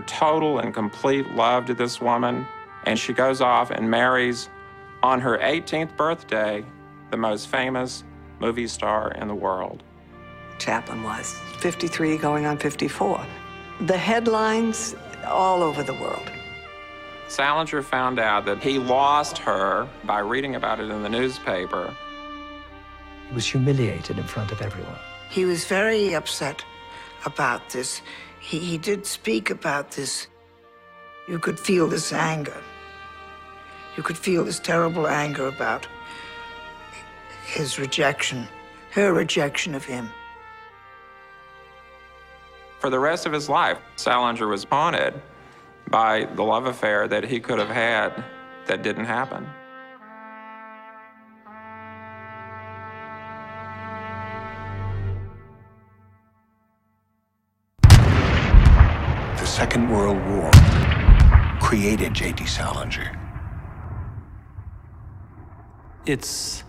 total and complete love to this woman, and she goes off and marries, on her 18th birthday, the most famous movie star in the world. Chaplin was 53 going on 54. The headlines all over the world. Salinger found out that he lost her by reading about it in the newspaper. He was humiliated in front of everyone. He was very upset about this. He did speak about this. You could feel this anger. You could feel this terrible anger about his rejection, her rejection of him. For the rest of his life, Salinger was haunted by the love affair that he could have had that didn't happen. The Second World War created J.D. Salinger. It's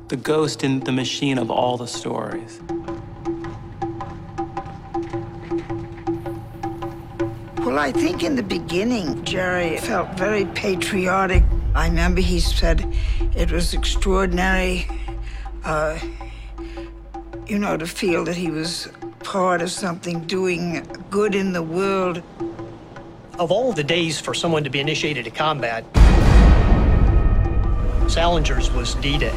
the ghost in the machine of all the stories. Well, I think in the beginning, Jerry felt very patriotic. I remember he said it was extraordinary, to feel that he was part of something doing good in the world. Of all the days for someone to be initiated to combat, Salinger's was D-Day.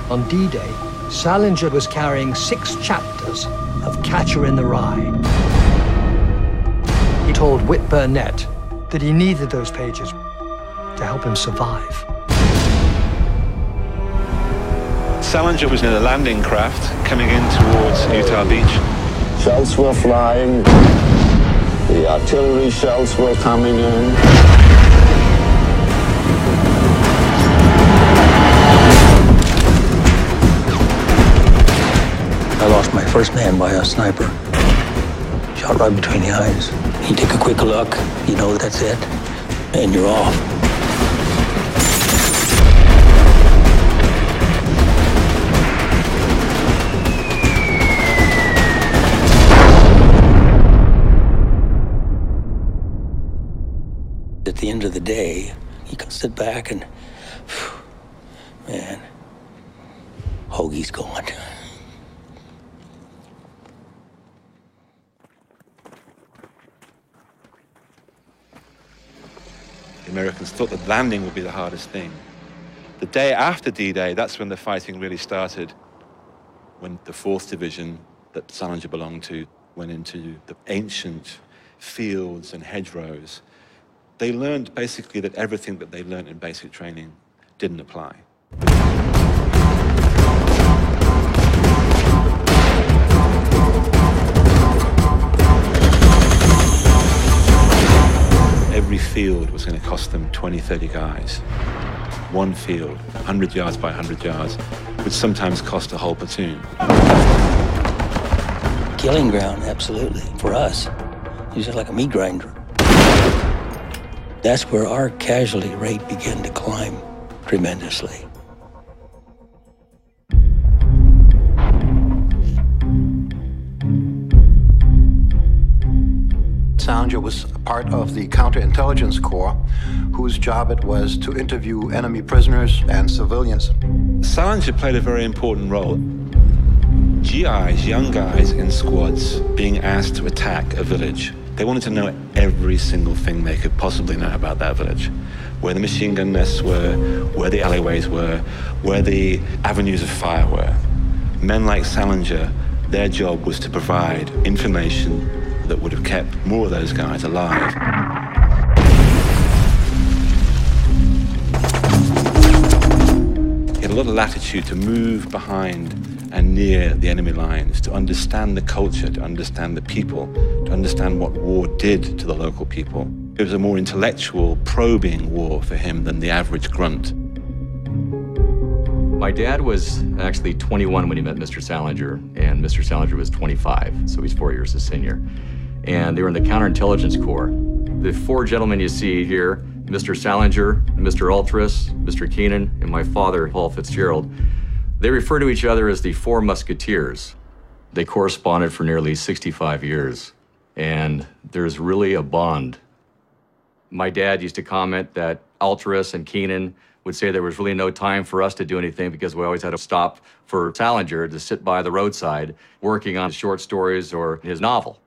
On D-Day, Salinger was carrying 6 chapters of Catcher in the Rye. He told Whit Burnett that he needed those pages to help him survive. Salinger was in a landing craft coming in towards Utah Beach. Shells were flying. The artillery shells were coming in. I lost my first man by a sniper. Shot right between the eyes. You take a quick look, you know that's it, and you're off. At the end of the day, you can sit back and, man, Hoagie's gone. The Americans thought that landing would be the hardest thing. The day after D-Day, that's when the fighting really started, when the 4th Division that Salinger belonged to went into the ancient fields and hedgerows. They learned basically that everything that they learned in basic training didn't apply. Every field was going to cost them 20, 30 guys. One field, 100 yards by 100 yards, would sometimes cost a whole platoon. Killing ground, absolutely. For us, it was just like a meat grinder. That's where our casualty rate began to climb tremendously. Salinger was a part of the Counterintelligence Corps, whose job it was to interview enemy prisoners and civilians. Salinger played a very important role. GIs, young guys in squads, being asked to attack a village. They wanted to know every single thing they could possibly know about that village. Where the machine gun nests were, where the alleyways were, where the avenues of fire were. Men like Salinger, their job was to provide information that would have kept more of those guys alive. He had a lot of latitude to move behind and near the enemy lines, to understand the culture, to understand the people, to understand what war did to the local people. It was a more intellectual, probing war for him than the average grunt. My dad was actually 21 when he met Mr. Salinger, and Mr. Salinger was 25, so he's 4 years his senior. And they were in the Counterintelligence Corps. The 4 gentlemen you see here, Mr. Salinger, Mr. Altris, Mr. Keenan, and my father, Paul Fitzgerald, they refer to each other as the 4 Musketeers. They corresponded for nearly 65 years. And there's really a bond. My dad used to comment that Altruis and Keenan would say there was really no time for us to do anything because we always had to stop for Salinger to sit by the roadside working on his short stories or his novel.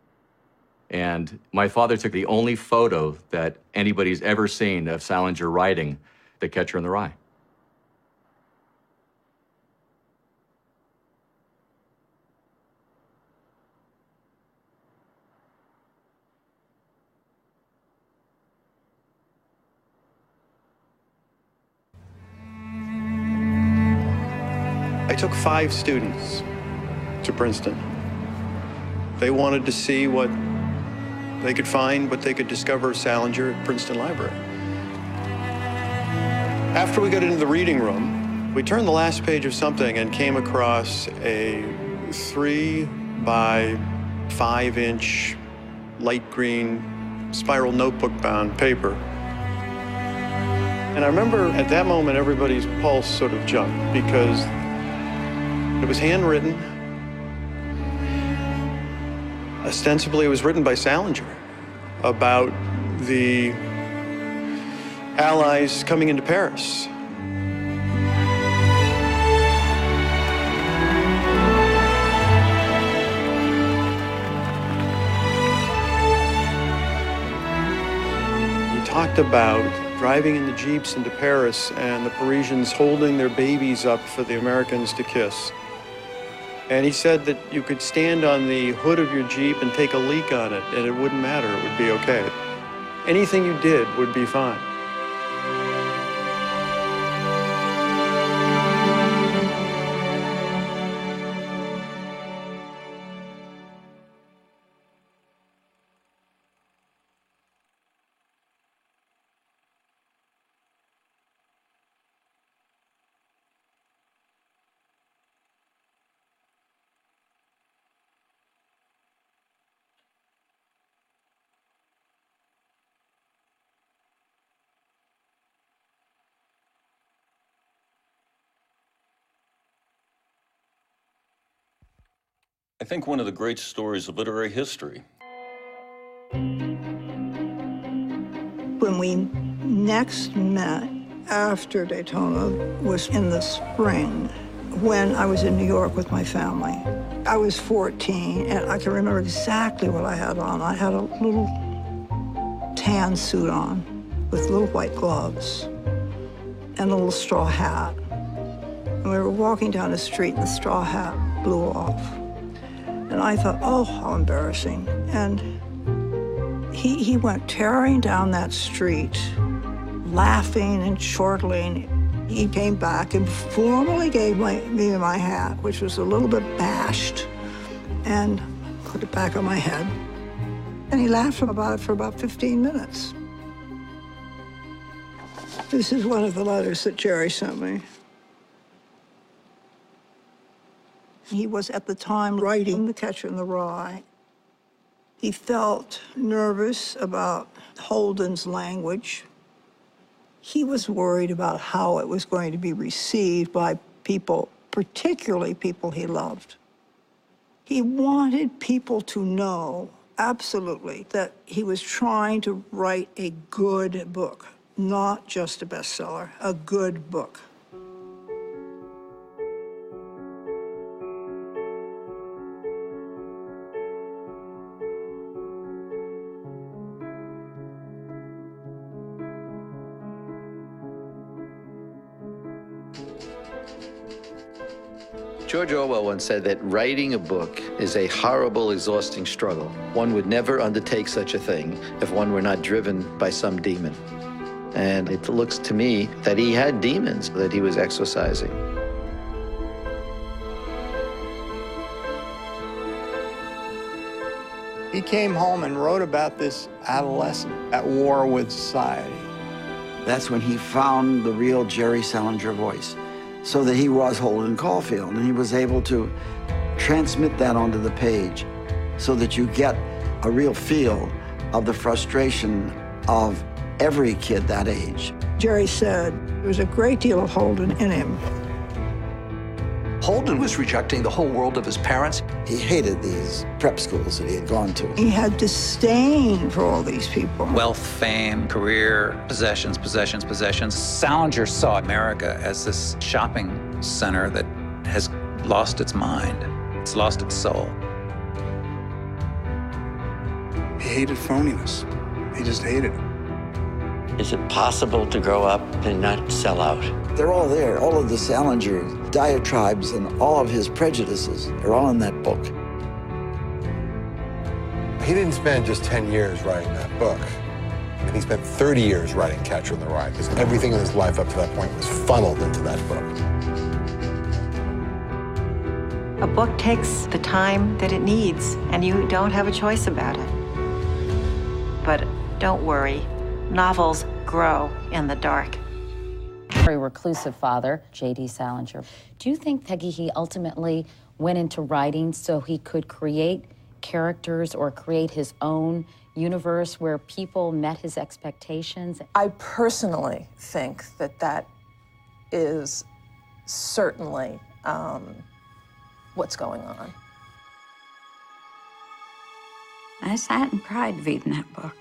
And my father took the only photo that anybody's ever seen of Salinger writing The Catcher in the Rye. I took 5 students to Princeton. They wanted to see what they could find, what they could discover of Salinger at Princeton Library. After we got into the reading room, we turned the last page of something and came across a 3 by 5-inch light green spiral notebook-bound paper. And I remember at that moment everybody's pulse sort of jumped because it was handwritten. Ostensibly, it was written by Salinger about the Allies coming into Paris. He talked about driving in the Jeeps into Paris and the Parisians holding their babies up for the Americans to kiss. And he said that you could stand on the hood of your Jeep and take a leak on it, and it wouldn't matter, it would be okay. Anything you did would be fine. I think one of the great stories of literary history. When we next met after Daytona was in the spring, when I was in New York with my family. I was 14, and I can remember exactly what I had on. I had a little tan suit on with little white gloves and a little straw hat. And we were walking down the street, and the straw hat blew off. And I thought, oh, how embarrassing. And he went tearing down that street, laughing and chortling. He came back and formally gave me my hat, which was a little bit bashed, and put it back on my head. And he laughed about it for about 15 minutes. This is one of the letters that Jerry sent me. He was at the time writing The Catcher in the Rye. He felt nervous about Holden's language. He was worried about how it was going to be received by people, particularly people he loved. He wanted people to know, absolutely, that he was trying to write a good book, not just a bestseller, a good book. George Orwell once said that writing a book is a horrible, exhausting struggle. One would never undertake such a thing if one were not driven by some demon. And it looks to me that he had demons that he was exorcising. He came home and wrote about this adolescent at war with society. That's when he found the real Jerry Salinger voice, so that he was Holden Caulfield, and he was able to transmit that onto the page so that you get a real feel of the frustration of every kid that age. Jerry said there was a great deal of Holden in him. Holden was rejecting the whole world of his parents. He hated these prep schools that he had gone to. He had disdain for all these people. Wealth, fame, career, possessions, possessions, possessions. Salinger saw America as this shopping center that has lost its mind. It's lost its soul. He hated phoniness. He just hated it. Is it possible to grow up and not sell out? They're all there. All of the Salinger diatribes and all of his prejudices are all in that book. He didn't spend just 10 years writing that book. And he spent 30 years writing Catcher in the Rye, because everything in his life up to that point was funneled into that book. A book takes the time that it needs, and you don't have a choice about it. But don't worry, novels grow in the dark. Very reclusive father, J.D. Salinger. Do you think, Peggy, he ultimately went into writing so he could create characters or create his own universe where people met his expectations? I personally think that that is certainly what's going on. I sat and cried reading that book.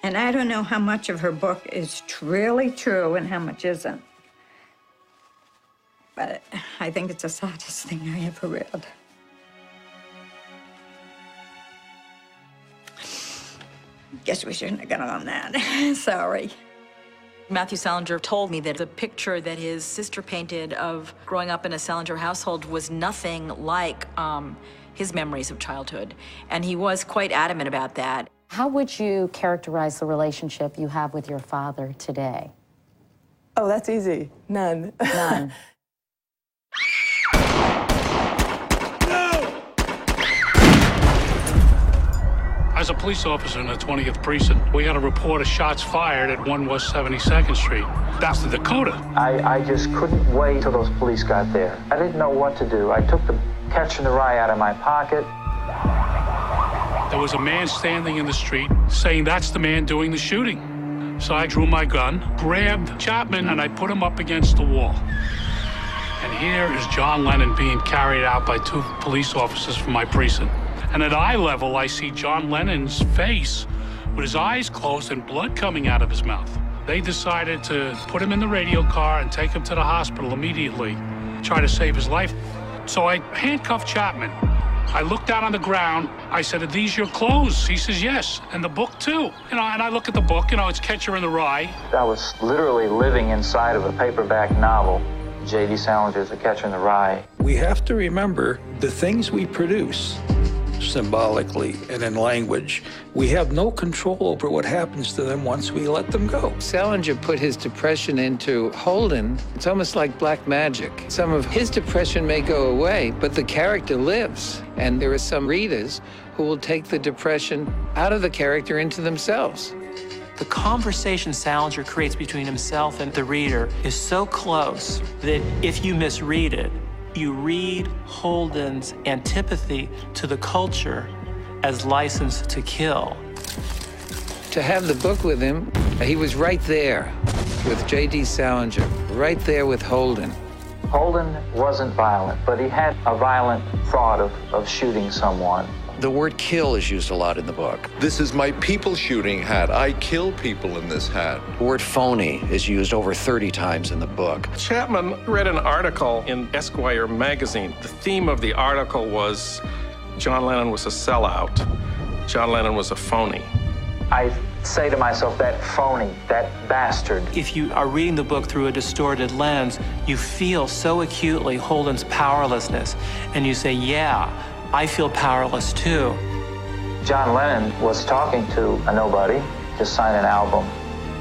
And I don't know how much of her book is really true and how much isn't. But I think it's the saddest thing I ever read. Guess we shouldn't have gone on that. Sorry. Matthew Salinger told me that the picture that his sister painted of growing up in a Salinger household was nothing like his memories of childhood. And he was quite adamant about that. How would you characterize the relationship you have with your father today? Oh, that's easy. None. None. As a police officer in the 20th Precinct, we got a report of shots fired at 1 West 72nd Street. That's the Dakota. I just couldn't wait till those police got there. I didn't know what to do. I took the Catcher in the Rye out of my pocket. There was a man standing in the street saying that's the man doing the shooting. So I drew my gun, grabbed Chapman, and I put him up against the wall. And here is John Lennon being carried out by 2 police officers from my precinct. And at eye level, I see John Lennon's face with his eyes closed and blood coming out of his mouth. They decided to put him in the radio car and take him to the hospital immediately, try to save his life. So I handcuffed Chapman. I looked down on the ground. I said, "Are these your clothes?" He says, "Yes." And the book, too. And I look at the book, it's Catcher in the Rye. I was literally living inside of a paperback novel. J.D. Salinger's The Catcher in the Rye. We have to remember the things we produce symbolically and in language. We have no control over what happens to them once we let them go. Salinger put his depression into Holden. It's almost like black magic. Some of his depression may go away, but the character lives. And there are some readers who will take the depression out of the character into themselves. The conversation Salinger creates between himself and the reader is so close that if you misread it, you read Holden's antipathy to the culture as license to kill. To have the book with him, he was right there with J.D. Salinger, right there with Holden. Holden wasn't violent, but he had a violent thought of shooting someone. The word kill is used a lot in the book. This is my people shooting hat. I kill people in this hat. The word phony is used over 30 times in the book. Chapman read an article in Esquire magazine. The theme of the article was John Lennon was a sellout. John Lennon was a phony. I say to myself, that phony, that bastard. If you are reading the book through a distorted lens, you feel so acutely Holden's powerlessness, and you say, yeah, I feel powerless too. John Lennon was talking to a nobody, just signed an album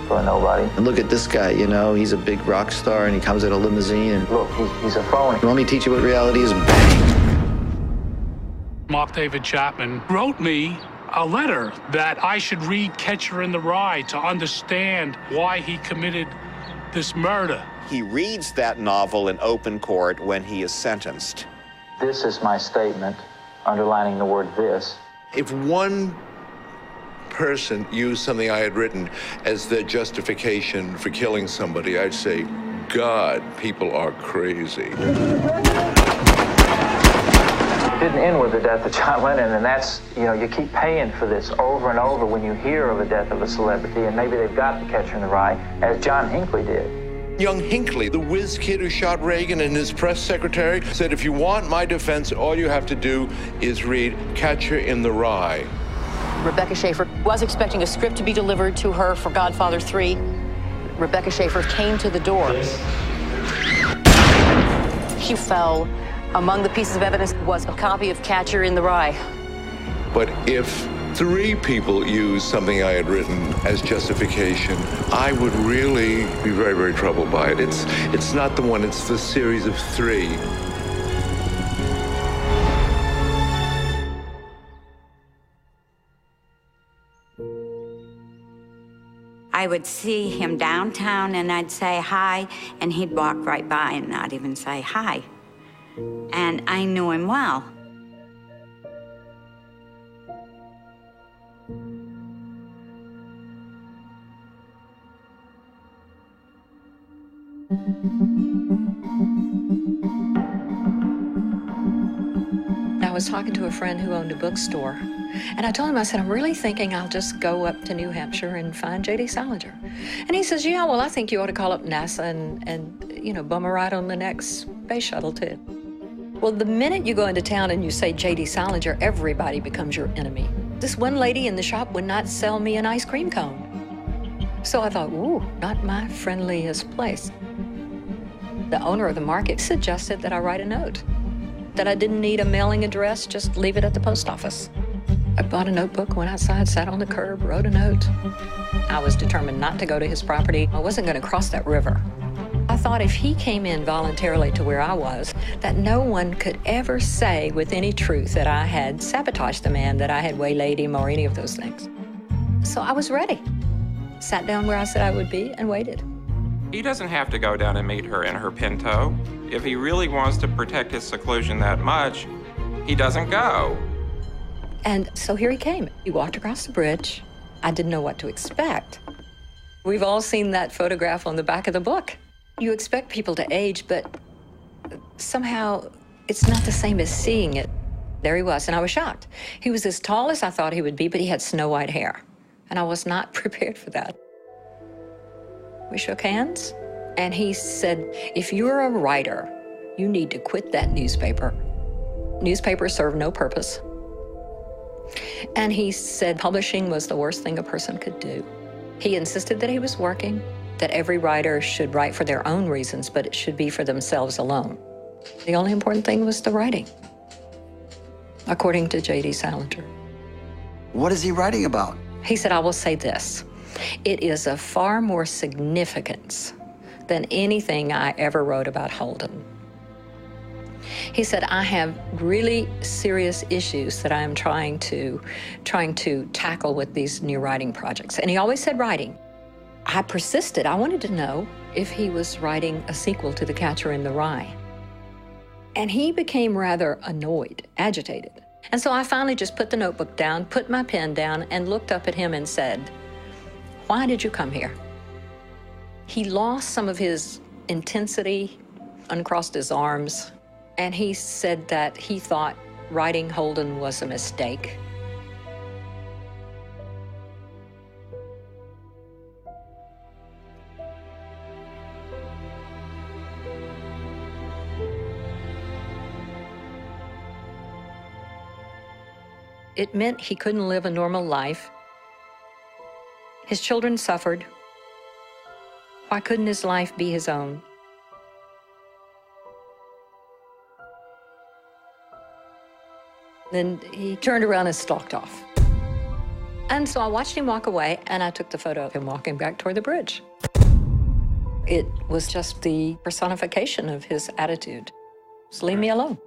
for a nobody. And look at this guy, he's a big rock star and he comes in a limousine and... Look, he's a phony. You want me to teach you what reality is? Bang. Mark David Chapman wrote me a letter that I should read Catcher in the Rye to understand why he committed this murder. He reads that novel in open court when he is sentenced. This is my statement, underlining the word this. If one person used something I had written as their justification for killing somebody, I'd say, God, people are crazy. didn't end with the death of John Lennon, and that's, you keep paying for this over and over when you hear of the death of a celebrity, and maybe they've got the Catcher in the Rye, as John Hinckley did. Young Hinckley, the whiz kid who shot Reagan, and his press secretary said, if you want my defense, all you have to do is read Catcher in the Rye. Rebecca Schaeffer was expecting a script to be delivered to her for Godfather 3. Rebecca Schaeffer came to the door. She fell. Among the pieces of evidence was a copy of Catcher in the Rye. But if 3 people used something I had written as justification, I would really be very, very troubled by it. It's not the one, it's the series of 3. I would see him downtown and I'd say hi, and he'd walk right by and not even say hi. And I knew him well. I was talking to a friend who owned a bookstore, and I told him, I said, I'm really thinking I'll just go up to New Hampshire and find J.D. Salinger. And he says, yeah, well, I think you ought to call up NASA and bum a ride on the next space shuttle, too. Well, the minute you go into town and you say J.D. Salinger, everybody becomes your enemy. This one lady in the shop would not sell me an ice cream cone. So I thought, ooh, not my friendliest place. The owner of the market suggested that I write a note, that I didn't need a mailing address, just leave it at the post office. I bought a notebook, went outside, sat on the curb, wrote a note. I was determined not to go to his property. I wasn't going to cross that river. I thought if he came in voluntarily to where I was, that no one could ever say with any truth that I had sabotaged the man, that I had waylaid him, or any of those things. So I was ready. Sat down where I said I would be and waited. He doesn't have to go down and meet her in her Pinto. If he really wants to protect his seclusion that much, he doesn't go. And so here he came. He walked across the bridge. I didn't know what to expect. We've all seen that photograph on the back of the book. You expect people to age, but somehow it's not the same as seeing it. There he was, and I was shocked. He was as tall as I thought he would be, but he had snow-white hair, and I was not prepared for that. We shook hands, and he said, if you're a writer, you need to quit that newspaper. Newspapers serve no purpose. And he said publishing was the worst thing a person could do. He insisted that he was working, that every writer should write for their own reasons, but it should be for themselves alone. The only important thing was the writing, according to J.D. Salinger. What is he writing about? He said, I will say this. It is of far more significance than anything I ever wrote about Holden. He said, I have really serious issues that I am trying to tackle with these new writing projects. And he always said writing. I persisted. I wanted to know if he was writing a sequel to The Catcher in the Rye. And he became rather annoyed, agitated. And so I finally just put the notebook down, put my pen down, and looked up at him and said, why did you come here? He lost some of his intensity, uncrossed his arms, and he said that he thought writing Holden was a mistake. It meant he couldn't live a normal life. His children suffered. Why couldn't his life be his own? Then he turned around and stalked off. And so I watched him walk away, and I took the photo of him walking back toward the bridge. It was just the personification of his attitude. Just leave me alone.